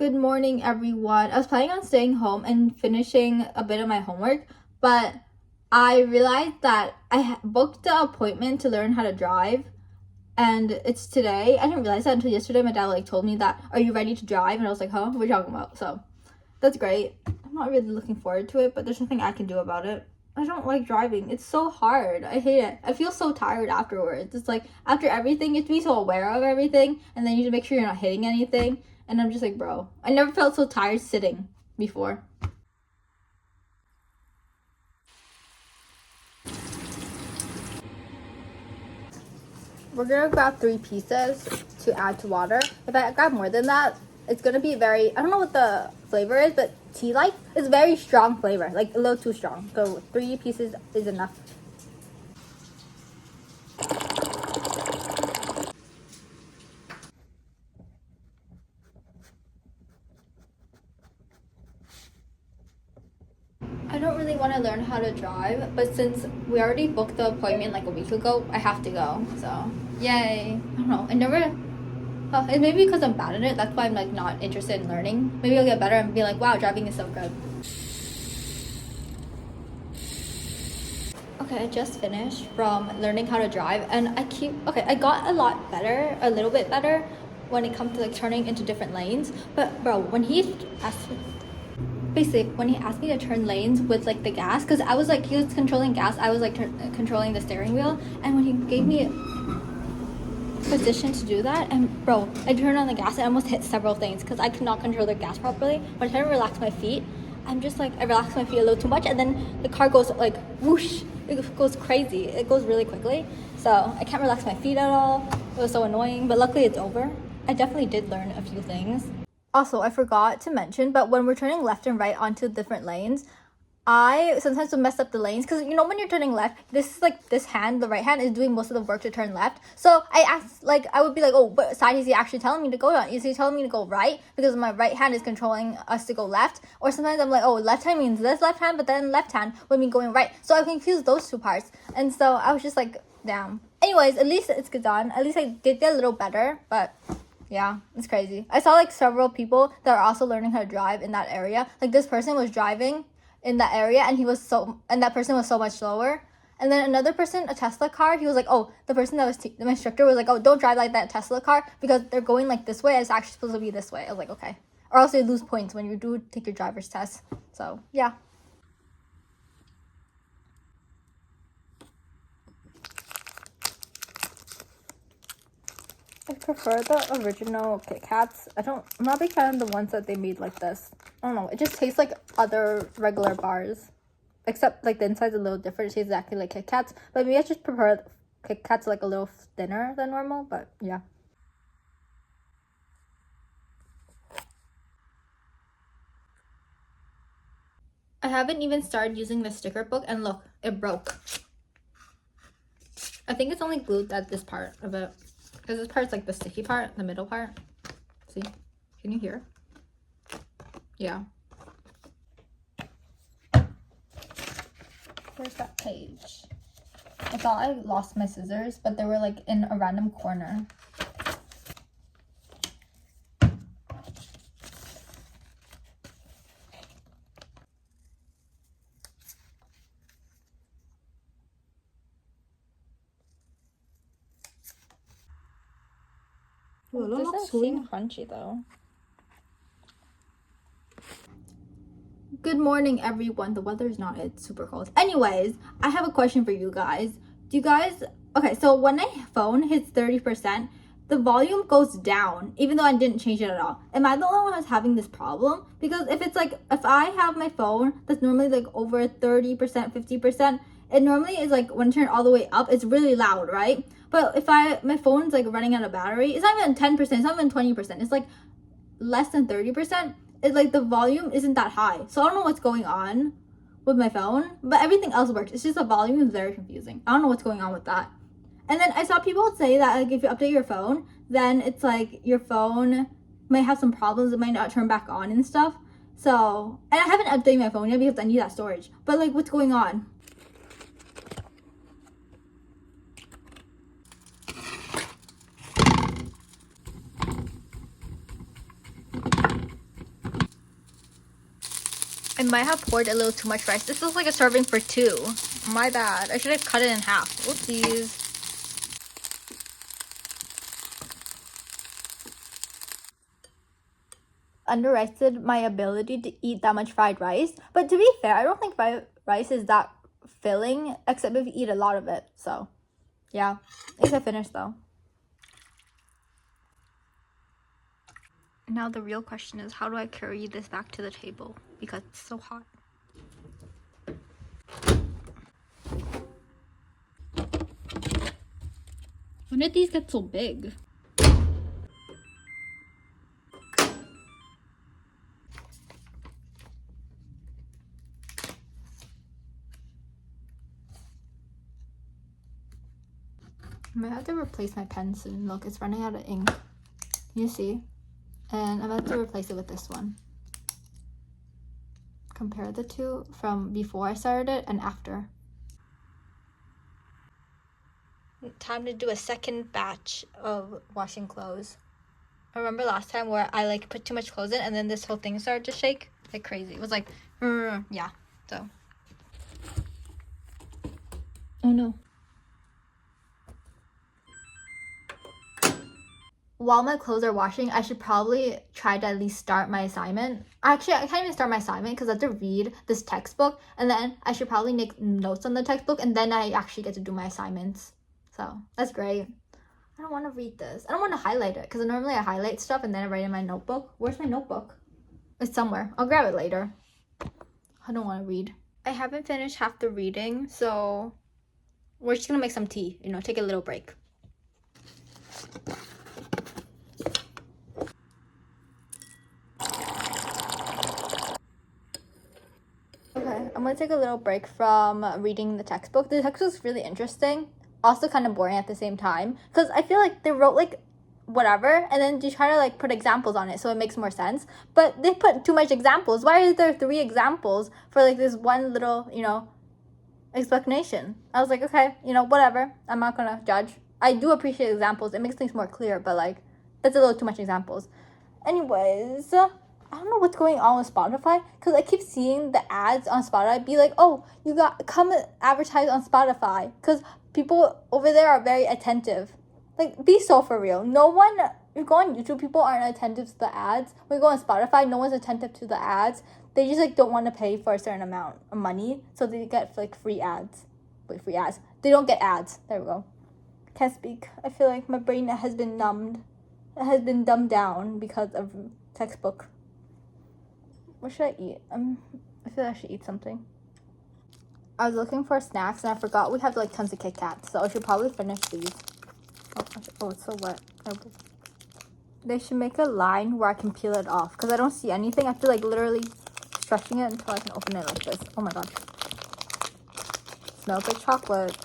Good morning, everyone. I was planning on staying home and finishing a bit of my homework, but I realized that I booked the appointment to learn how to drive, and it's today. I didn't realize that until yesterday. My dad told me that, "Are you ready to drive?" And I was like, "Huh? What are you talking about?" So that's great. I'm not really looking forward to it, but there's nothing I can do about it. I don't like driving. It's so hard. I hate it. I feel so tired afterwards. It's like after everything, you have to be so aware of everything, and then you have to make sure you're not hitting anything. And I'm just like, bro, I never felt so tired sitting before. We're gonna grab 3 pieces to add to water. If I grab more than that, it's gonna be very, I don't know what the flavor is, but tea-like. It's very strong flavor, like a little too strong. So 3 pieces is enough. I don't really want to learn how to drive, but since we already booked the appointment like a week ago, I have to go. So, yay. I don't know. I never. It may be because I'm bad at it. That's why I'm like not interested in learning. Maybe I'll get better and be like, wow, driving is so good. Okay, I just finished from learning how to drive, and I got a lot better, a little bit better when it comes to like turning into different lanes. But bro, when he asked me to turn lanes with like the gas, because I was like, he was controlling gas, I was like controlling the steering wheel, and when he gave me position to do that, and bro, I turned on the gas and I almost hit several things because I could not control the gas properly. When I try to relax my feet, I'm just like, I relax my feet a little too much, and then the car goes like whoosh, it goes crazy, it goes really quickly, so I can't relax my feet at all. It was so annoying, but luckily it's over. I definitely did learn a few things. Also, I forgot to mention, but when we're turning left and right onto different lanes, I sometimes will mess up the lanes because when you're turning left, this is like this hand, the right hand is doing most of the work to turn left. So I would be like, oh, what side is he actually telling me to go on? Is he telling me to go right because my right hand is controlling us to go left? Or sometimes I'm like, oh, left hand means this left hand, but then left hand would mean going right. So I confuse those two parts, and so I was just like, damn. Anyways, at least it's done. At least I did get a little better, but. Yeah, it's crazy. I saw like several people that are also learning how to drive in that area. Like this person was driving in that area and that person was so much slower. And then another person, a Tesla car, he was like, oh, the person that was my instructor was like, oh, don't drive like that Tesla car because they're going like this way. It's actually supposed to be this way. I was like, okay. Or else you lose points when you do take your driver's test. So, yeah. I prefer the original Kit Kats. I'm not a big fan of the ones that they made like this. I don't know. It just tastes like other regular bars. Except like the inside's a little different. It tastes exactly like Kit Kats. But maybe I just prefer Kit Kats like a little thinner than normal. But yeah. I haven't even started using the sticker book, and look, it broke. I think it's only glued at this part of it. Because this part's like the sticky part, the middle part. See? Can you hear? Yeah. Where's that page? I thought I lost my scissors, but they were like in a random corner. Ooh, it doesn't seem crunchy though. Good morning, everyone. The weather is not, it's super cold. Anyways, I have a question for you guys. Okay, so when my phone hits 30%, the volume goes down, even though I didn't change it at all. Am I the only one who's having this problem? Because if I have my phone that's normally like over 30%, 50%, it normally is like when I turn it all the way up, it's really loud, right? But if my phone's like running out of battery, it's not even 10%, it's not even 20%, it's like less than 30%. It's like the volume isn't that high. So I don't know what's going on with my phone, but everything else works. It's just the volume is very confusing. I don't know what's going on with that. And then I saw people say that like if you update your phone, then it's like your phone might have some problems. It might not turn back on and stuff. So, and I haven't updated my phone yet because I need that storage. But like, what's going on? I might have poured a little too much rice. This looks like a serving for 2. My bad. I should have cut it in half. Oopsies. Underrated my ability to eat that much fried rice. But to be fair, I don't think fried rice is that filling, except if you eat a lot of it. So, yeah. At least I finished though. Now the real question is, how do I carry this back to the table? Because it's so hot. When did these get so big? I might have to replace my pen soon. Look, it's running out of ink. You see? And I'm about to replace it with this one. Compare the two from before I started it and after. Time to do a second batch of washing clothes. I remember last time where I like put too much clothes in and then this whole thing started to shake like crazy. It was like, yeah, so. Oh no. While my clothes are washing, I should probably try to at least start my assignment. Actually, I can't even start my assignment because I have to read this textbook, and then I should probably make notes on the textbook, and then I actually get to do my assignments. So that's great. I don't want to read this. I don't want to highlight it because normally I highlight stuff and then I write in my notebook. Where's my notebook? It's somewhere. I'll grab it later. I don't want to read. I haven't finished half the reading, so we're just gonna make some tea, take a little break. Okay, I'm gonna take a little break from reading the textbook. The textbook's really interesting, also kind of boring at the same time, because I feel like they wrote like whatever and then you try to like put examples on it so it makes more sense, but they put too much examples. Why are there 3 examples for like this one little explanation? I was like, okay, whatever, I'm not gonna judge. I do appreciate examples, it makes things more clear, but like that's a little too much examples. Anyways, I don't know what's going on with Spotify because I keep seeing the ads on Spotify be like, oh, you got come advertise on Spotify, because people over there are very attentive. Like, be so for real. No one, you go on YouTube, people aren't attentive to the ads. When you go on Spotify, no one's attentive to the ads. They just like don't want to pay for a certain amount of money, so they get like free ads. Wait, free ads. They don't get ads. There we go. Can't speak. I feel like my brain has been numbed. It has been dumbed down because of textbook. What should I eat? I feel like I should eat something. I was looking for snacks and I forgot we have like tons of Kit Kats, so I should probably finish these. Oh, it's so wet. Okay. They should make a line where I can peel it off because I don't see anything. I have to like literally stretching it until I can open it like this. Oh my god. Smells like chocolate.